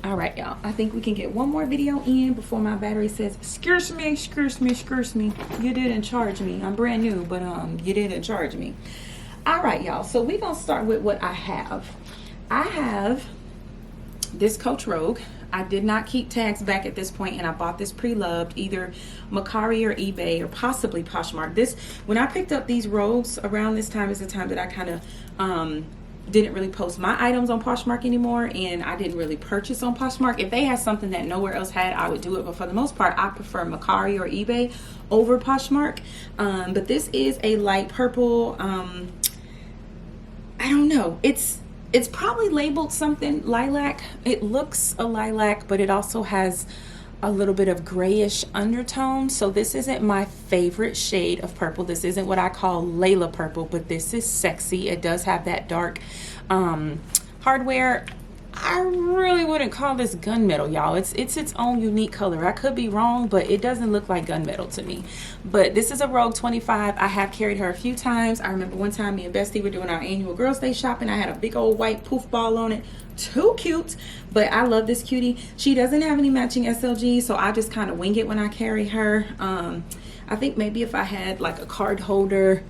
All right, y'all. I think we can get one more video in before my battery says, excuse me, excuse me, excuse me. You didn't charge me. I'm brand new, but you didn't charge me. All right, y'all. So we're going to start with what I have. I have this Coach Rogue. I did not keep tags back at this point, and I bought this pre-loved, either Mercari or eBay or possibly Poshmark. When I picked up these Rogues around this time is the time that I kind of didn't really post my items on Poshmark anymore, and I didn't really purchase on Poshmark. If they had something that nowhere else had, I would do it, but for the most part I prefer Mercari or eBay over Poshmark. But this is a light purple. I don't know, it's probably labeled something lilac. It looks a lilac, but it also has a little bit of grayish undertone. So this isn't my favorite shade of purple. This isn't what I call Layla purple, but this is sexy. It does have that dark hardware. I really wouldn't call this gunmetal, y'all. It's its own unique color. I could be wrong, but it doesn't look like gunmetal to me. But this is a Rogue 25. I have carried her a few times. I remember one time me and Bestie were doing our annual Girls Day shopping. I had a big old white poof ball on it. Too cute, but I love this cutie. She doesn't have any matching SLG, so I just kind of wing it when I carry her. I think maybe if I had like a card holder,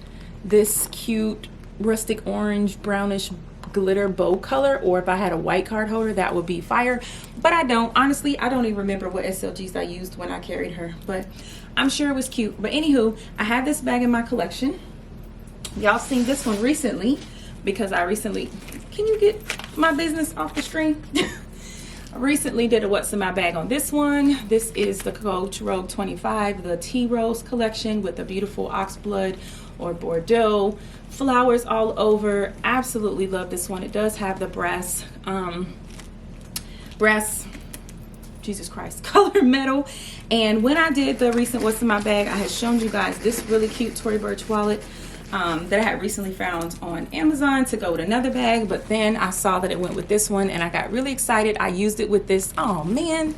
this cute rustic orange brownish glitter bow color, or if I had a white card holder, that would be fire. But I don't. Honestly, I don't even remember what SLGs I used when I carried her, but I'm sure it was cute. But anywho, I have this bag in my collection. Y'all seen this one recently because I recently, can you get my business off the screen? I recently did a what's in my bag on this one. This is the Coach Rogue 25, the Tearose collection with the beautiful oxblood or Bordeaux flowers all over. Absolutely love this one. It does have the brass Jesus Christ color metal. And when I did the recent what's in my bag, I had shown you guys this really cute Tory Burch wallet that I had recently found on Amazon to go with another bag, but then I saw that it went with this one and I got really excited. I used it with this. Oh man.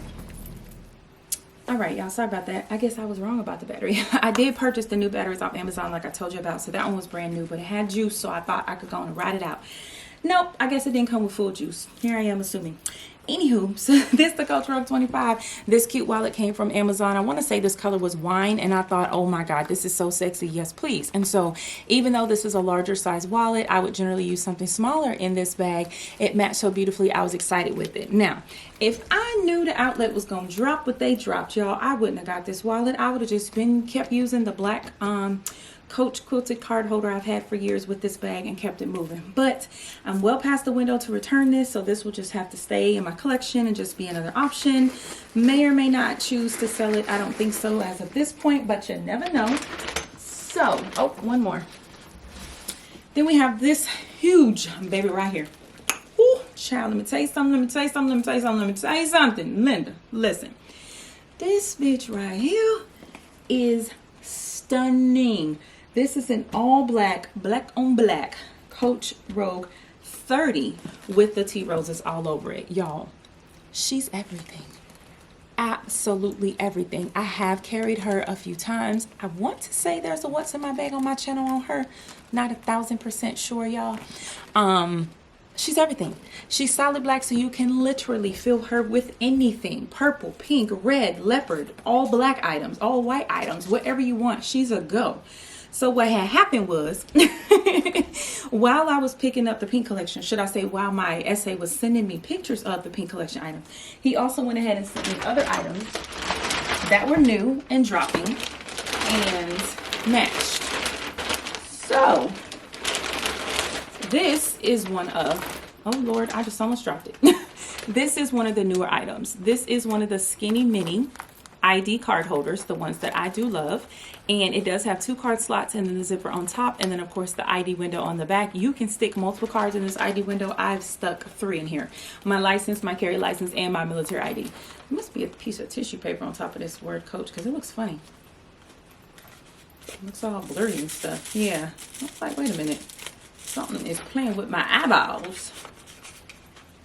All right, y'all, sorry about that. I guess I was wrong about the battery. I did purchase the new batteries off Amazon like I told you about, so that one was brand new, but it had juice, so I thought I could go and ride it out. Nope, I guess it didn't come with full juice. Here I am assuming. Anywho, so this the Coach Rogue 25. This cute wallet came from Amazon. I want to say this color was wine, and I thought, oh my God, this is so sexy. Yes, please. And so even though this is a larger size wallet, I would generally use something smaller in this bag. It matched so beautifully. I was excited with it. Now, if I knew the outlet was going to drop what they dropped, y'all, I wouldn't have got this wallet. I would have just kept using the black Coach quilted card holder I've had for years with this bag and kept it moving. But I'm well past the window to return this, so this will just have to stay in my collection and just be another option. May or may not choose to sell it. I don't think so as of this point, but you never know. So, oh, one more. Then we have this huge baby right here. Ooh, child, let me tell you something, let me tell you something, let me tell you something, let me tell you something. Linda, listen. This bitch right here is stunning. This is an all black, black on black Coach Rogue 30 with the tea roses all over it. Y'all, she's everything. Absolutely everything. I have carried her a few times. I want to say there's a what's in my bag on my channel on her. Not 1,000% sure, y'all. She's everything. She's solid black, so you can literally fill her with anything. Purple, pink, red, leopard, all black items, all white items, whatever you want. She's a go. So what had happened was, while I was picking up the pink collection, should I say while my essay was sending me pictures of the pink collection items, he also went ahead and sent me other items that were new and dropping and matched. So this is one of, oh Lord, I just almost dropped it. This is one of the newer items. This is one of the skinny mini ID card holders, the ones that I do love. And it does have 2 card slots and then the zipper on top. And then of course the ID window on the back. You can stick multiple cards in this ID window. I've stuck 3 in here. My license, my carry license, and my military ID. There must be a piece of tissue paper on top of this word Coach because it looks funny. It looks all blurry and stuff. Yeah. I was like, wait a minute. Something is playing with my eyeballs.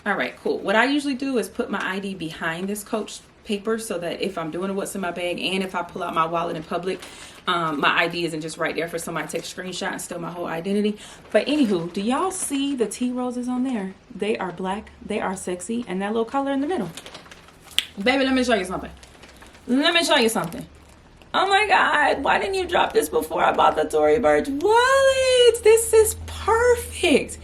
All right, cool. What I usually do is put my ID behind this Coach paper so that if I'm doing what's in my bag and if I pull out my wallet in public, my ID isn't just right there for somebody to take a screenshot and steal my whole identity. But anywho, do y'all see the tea roses on there? They are black, they are sexy, and that little color in the middle. Baby, let me show you something. Let me show you something. Oh my God, why didn't you drop this before I bought the Tory Burch wallet? This is perfect.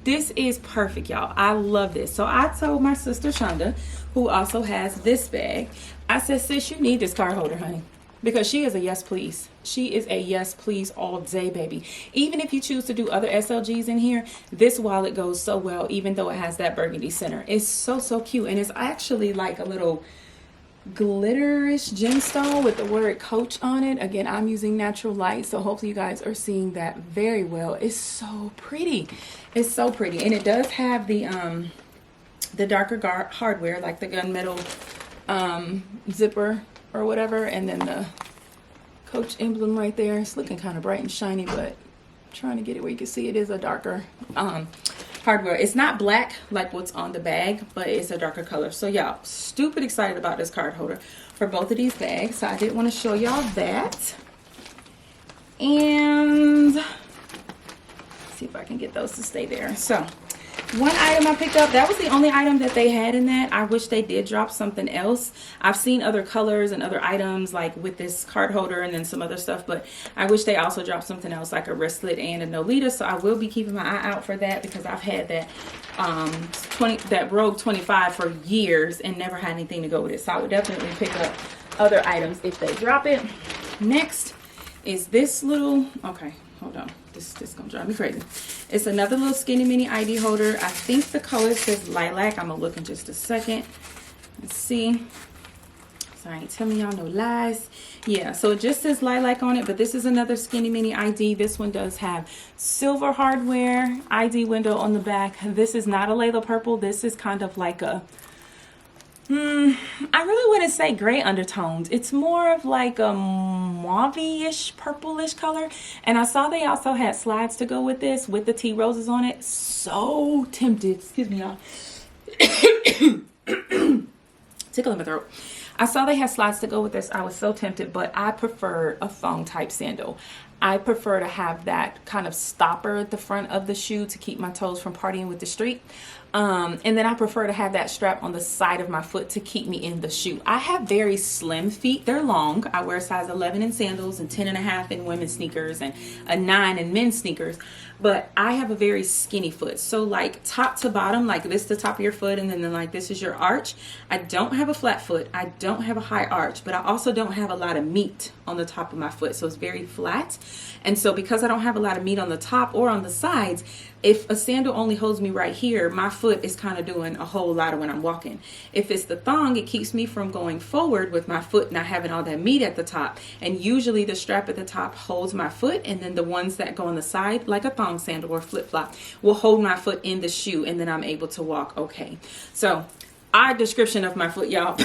This is perfect, y'all. I love this. So I told my sister Shonda, who also has this bag, I said, sis, you need this card holder, honey. Because she is a yes, please. She is a yes, please all day, baby. Even if you choose to do other SLGs in here, this wallet goes so well, even though it has that burgundy center. It's so, so cute. And it's actually like a little glitterish gemstone with the word Coach on it. Again, I'm using natural light, so hopefully you guys are seeing that very well. It's so pretty. It's so pretty. And it does have the darker hardware, like the gunmetal zipper or whatever, and then the Coach emblem right there. It's looking kind of bright and shiny, but trying to get it where you can see it is a darker hardware. It's not black like what's on the bag, but it's a darker color. So y'all, stupid excited about this card holder for both of these bags. So I did want to show y'all that. And see if I can get those to stay there. So one item I picked up, that was the only item that they had in that. I wish they did drop something else. I've seen other colors and other items like with this card holder and then some other stuff, but I wish they also dropped something else like a wristlet and a Nolita. So I will be keeping my eye out for that because I've had that that Rogue 25 for years and never had anything to go with it. So I would definitely pick up other items if they drop it. Next is this little, okay, hold on. This is gonna drive me crazy. It's another little skinny mini ID holder. I think the color says lilac. I'm gonna look in just a second. Let's see. So I ain't telling y'all no lies. Yeah, so it just says lilac on it, but this is another skinny mini ID. This one does have silver hardware, ID window on the back. This is not a Layla purple. This is kind of like a I really wouldn't say gray undertones. It's more of like a mauve-ish, purplish color. And I saw they also had slides to go with this, with the tea roses on it. So tempted. Excuse me, y'all. Tickle in my throat. I saw they had slides to go with this. I was so tempted, but I prefer a thong type sandal. I prefer to have that kind of stopper at the front of the shoe to keep my toes from partying with the street. And then I prefer to have that strap on the side of my foot to keep me in the shoe. I have very slim feet. They're long. I wear size 11 in sandals and 10.5 in women's sneakers and a 9 in men's sneakers. But I have a very skinny foot. So like top to bottom, like this the top of your foot and then like this is your arch. I don't have a flat foot. I don't have a high arch, but I also don't have a lot of meat on the top of my foot. So it's very flat. And so because I don't have a lot of meat on the top or on the sides, if a sandal only holds me right here, my foot is kind of doing a whole lot of when I'm walking. If it's the thong, it keeps me from going forward with my foot not having all that meat at the top. And usually the strap at the top holds my foot, and then the ones that go on the side, like a thong sandal or flip-flop, will hold my foot in the shoe, and then I'm able to walk okay. So odd description of my foot, y'all.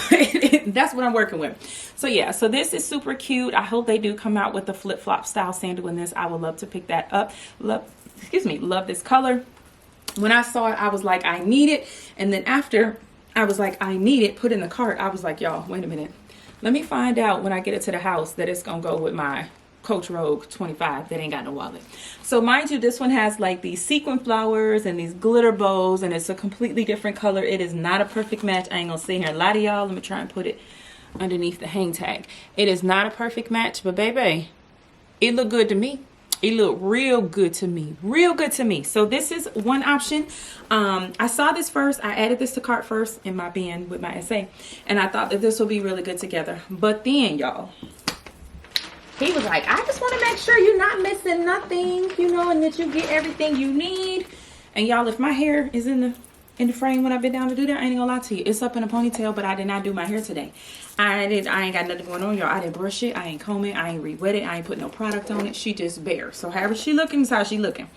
That's what I'm working with. So yeah, so this is super cute. I hope they do come out with the flip-flop style sandal in this. I would love to pick that up. Love this color. When I saw it, I was like, I need it. And then after I was like, I need it, put in the cart, I was like, y'all, wait a minute. Let me find out when I get it to the house that it's gonna go with my Coach Rogue 25 that ain't got no wallet. So mind you, this one has like these sequin flowers and these glitter bows, and it's a completely different color. It is not a perfect match. I ain't gonna sit here and lie to y'all. Let me try and put it underneath the hang tag. It is not a perfect match, but baby, it looked good to me. It looked real good to me. Real good to me. So this is one option. I saw this first. I added this to cart first in my bin with my essay. And I thought that this will be really good together. But then, y'all, he was like, I just want to make sure you're not missing nothing, you know, and that you get everything you need. And y'all, if my hair is in the frame when I've been down to do that, I ain't gonna lie to you. It's up in a ponytail, but I did not do my hair today. I ain't got nothing going on, y'all. I didn't brush it. I ain't comb it. I ain't re-wet it. I ain't put no product on it. She just bare. So however she looking is how she looking.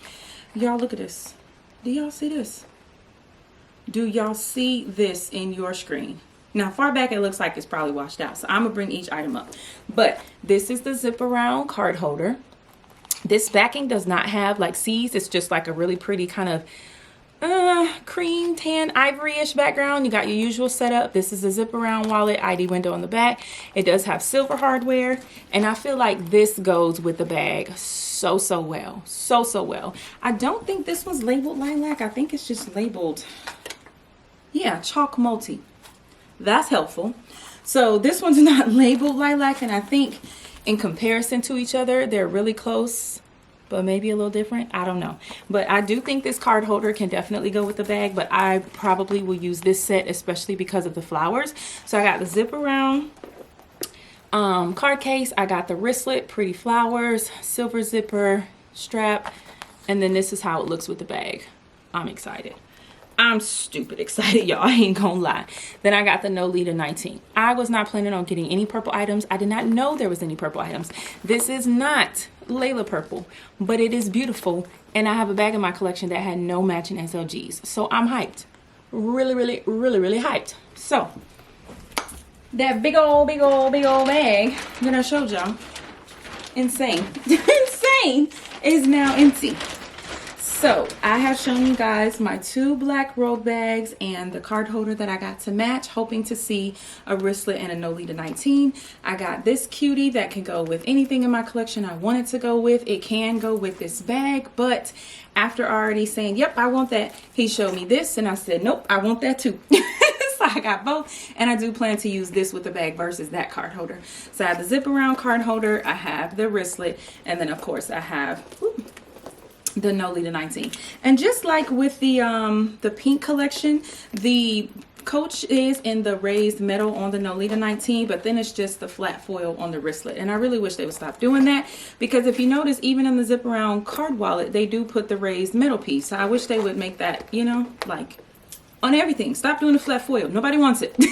Y'all look at this. Do y'all see this? Do y'all see this in your screen? Now far back it looks like it's probably washed out. So I'm gonna bring each item up. But this is the zip around card holder. This backing does not have like C's. It's just like a really pretty kind of cream tan ivory-ish background. You got your usual setup. This is a zip around wallet, ID window on the back. It does have silver hardware, and I feel like this goes with the bag so well, so well. I don't think this one's labeled lilac. I think it's just labeled, yeah, chalk multi. That's helpful. So this one's not labeled lilac, and I think in comparison to each other they're really close, but maybe a little different. I don't know. But I do think this card holder can definitely go with the bag, but I probably will use this set, especially because of the flowers. So I got the zip around card case. I got the wristlet, pretty flowers, silver zipper, strap, and then this is how it looks with the bag. I'm excited. I'm stupid excited, y'all. I ain't gonna lie. Then I got the No Leader 19. I was not planning on getting any purple items. I did not know there was any purple items. This is not Layla purple, but it is beautiful. And I have a bag in my collection that had no matching SLGs. So I'm hyped. Really hyped. So that big old bag that I showed y'all, insane, is now empty. So I have shown you guys my 2 black rogue bags and the card holder that I got to match, hoping to see a wristlet and a No Leader 19. I got this cutie that can go with anything in my collection I wanted to go with. It can go with this bag, but after already saying, yep, I want that, he showed me this and I said, nope, I want that too. So I got both, and I do plan to use this with the bag versus that card holder. So I have the zip around card holder, I have the wristlet, and then of course I have the No Leader 19. And just like with the pink collection, the coach is in the raised metal on the No Leader 19, but then it's just the flat foil on the wristlet. And I really wish they would stop doing that, because if you notice, even in the zip around card wallet, they do put the raised metal piece. So I wish they would make that, you know, like on everything. Stop doing the flat foil. Nobody wants it. I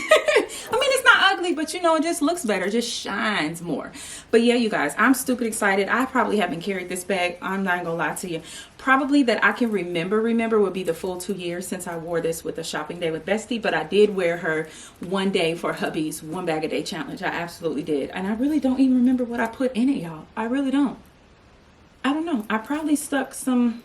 mean, it's not ugly, but you know, it just looks better. It just shines more. But yeah, you guys, I'm stupid excited. I probably haven't carried this bag, I'm not gonna lie to you, probably that I can remember would be the full 2 years since I wore this with a shopping day with Bestie. But I did wear her one day for hubby's 1 bag a day challenge. I absolutely did. And I really don't even remember what I put in it, y'all. I really don't. I don't know. I probably stuck some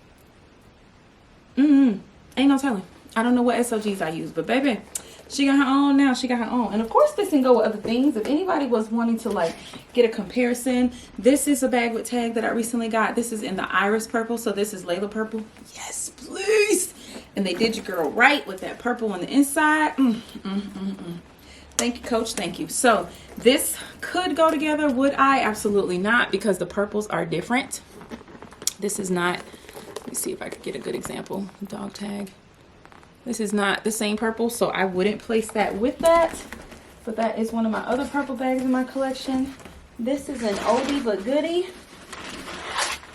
ain't no telling. I don't know what SLGs I use, but baby, she got her own now. She got her own. And of course, this can go with other things. If anybody was wanting to like get a comparison, this is a bag with tag that I recently got. This is in the iris purple, so this is Layla purple. Yes, please. And they did your girl right with that purple on the inside. Thank you, coach. Thank you. So this could go together. Would I? Absolutely not, because the purples are different. This is not, let me see if I could get a good example. Dog tag. This is not the same purple, so I wouldn't place that with that. But that is one of my other purple bags in my collection. This is an oldie but goodie.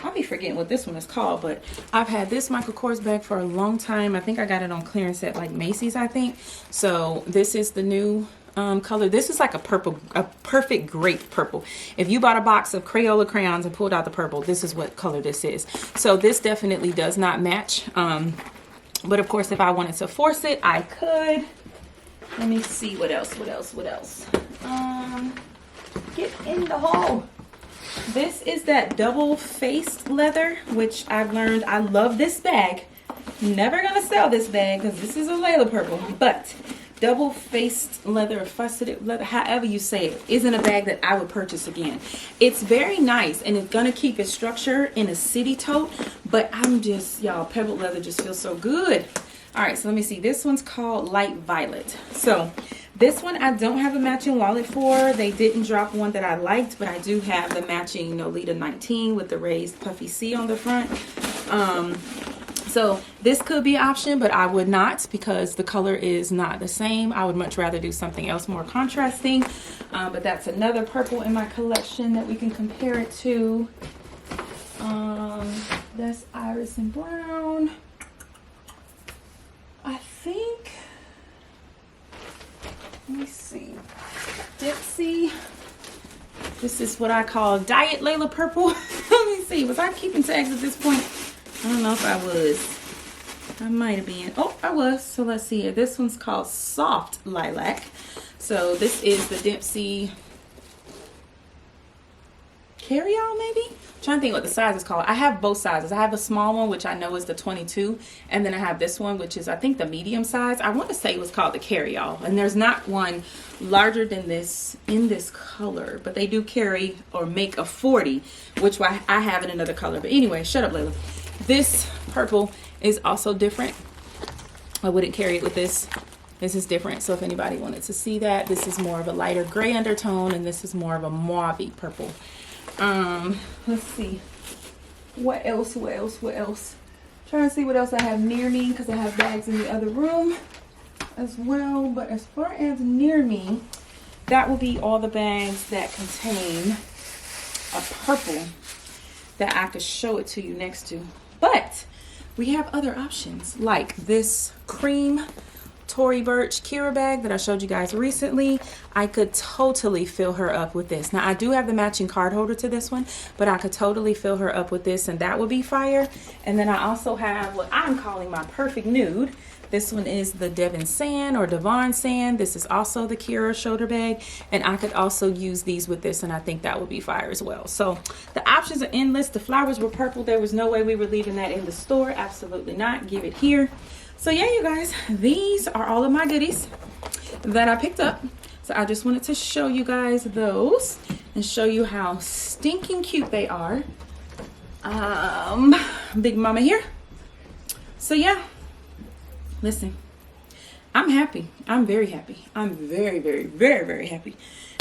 I'll be forgetting what this one is called, but I've had this Michael Kors bag for a long time. I think I got it on clearance at like Macy's, I think. So this is the new color. This is like a purple, a perfect grape purple. If you bought a box of Crayola crayons and pulled out the purple, this is what color this is. So this definitely does not match. But of course, if I wanted to force it, I could. Let me see what else. Get in the hole. This is that double-faced leather, which I've learned I love this bag. Never gonna sell this bag because this is a Layla purple, but double-faced leather, faceted leather, however you say it, isn't a bag that I would purchase again. It's very nice and it's gonna keep its structure in a city tote, but I'm just, y'all, pebbled leather just feels so good. All right, so let me see. This one's called Light Violet. So this one I don't have a matching wallet for. They didn't drop one that I liked, but I do have the matching No Leader 19 with the raised puffy C on the front. So this could be an option, but I would not, because the color is not the same. I would much rather do something else more contrasting. But that's another purple in my collection that we can compare it to. That's Iris and Brown. I think, let me see, Dipsy. This is what I call Diet Layla Purple. Let me see, was I keeping tags at this point? I don't know if I was. I might have been. Oh, I was. So let's see here. This one's called Soft Lilac. So this is the Dipsy carry-all maybe. I'm trying to think what the size is called. I have both sizes. I have a small one, which I know is the 22, and then I have this one, which is I think the medium size. I want to say it was called the carry-all, and there's not one larger than this in this color, but they do carry or make a 40, which I have in another color. But anyway, shut up, Layla. This purple is also different. I wouldn't carry it with this. This is different. So if anybody wanted to see that, this is more of a lighter gray undertone, and this is more of a mauve purple. Let's see. What else? Trying to see what else I have near me, because I have bags in the other room as well. But as far as near me, that will be all the bags that contain a purple that I could show it to you next to. But we have other options, like this cream Tory Burch Kira bag that I showed you guys recently. I could totally fill her up with this. Now I do have the matching card holder to this one, but I could totally fill her up with this, and that would be fire. And then I also have what I'm calling my perfect nude. This one is the Devon Sand or Devon Sand. This is also the Kira shoulder bag, and I could also use these with this, and I think that would be fire as well. So the options are endless. The flowers were purple. There was no way we were leaving that in the store. Absolutely not. Give it here. So yeah, you guys, these are all of my goodies that I picked up. So I just wanted to show you guys those and show you how stinking cute they are. Big mama here. So yeah, listen, I'm happy. I'm very happy. I'm very, very, very, very happy.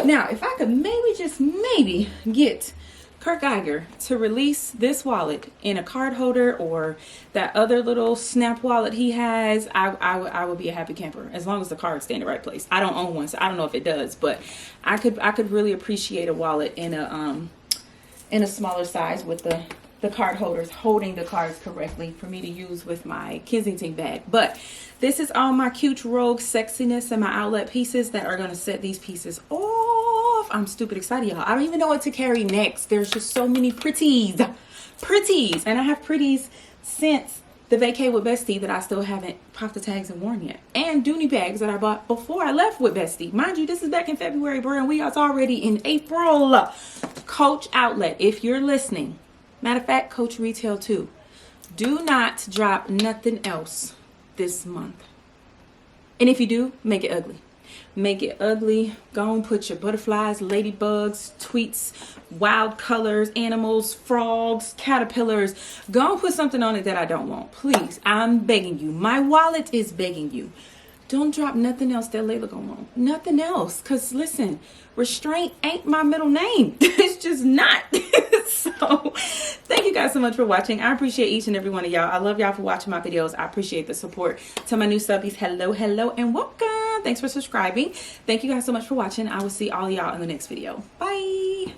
Now, if I could maybe, just maybe, get Kurt Geiger to release this wallet in a card holder or that other little snap wallet he has, I would be a happy camper, as long as the cards stay in the right place. I don't own one, so I don't know if it does, but I could really appreciate a wallet in a smaller size with the card holders holding the cards correctly for me to use with my Kensington bag. But this is all my cute rogue sexiness and my outlet pieces that are going to set these pieces off. I'm stupid excited, y'all. I don't even know what to carry next. There's just so many pretties, and I have pretties since the vacay with Bestie that I still haven't popped the tags and worn yet, and Dooney bags that I bought before I left with Bestie. Mind you, this is back in February, bro, and we are already in April. Coach Outlet, if you're listening, matter of fact, Coach Retail too, do not drop nothing else this month. And if you do, make it ugly. Make it ugly. Go and put your butterflies, ladybugs, tweets, wild colors, animals, frogs, caterpillars. Go and put something on it that I don't want. Please, I'm begging you. My wallet is begging you. Don't drop nothing else that Layla gonna want. Nothing else. Because listen, restraint ain't my middle name. It's just not. So thank you guys so much for watching. I appreciate each and every one of y'all. I love y'all for watching my videos. I appreciate the support. To my new subbies, hello, and welcome. Thanks for subscribing. Thank you guys so much for watching. I will see all y'all in the next video. Bye.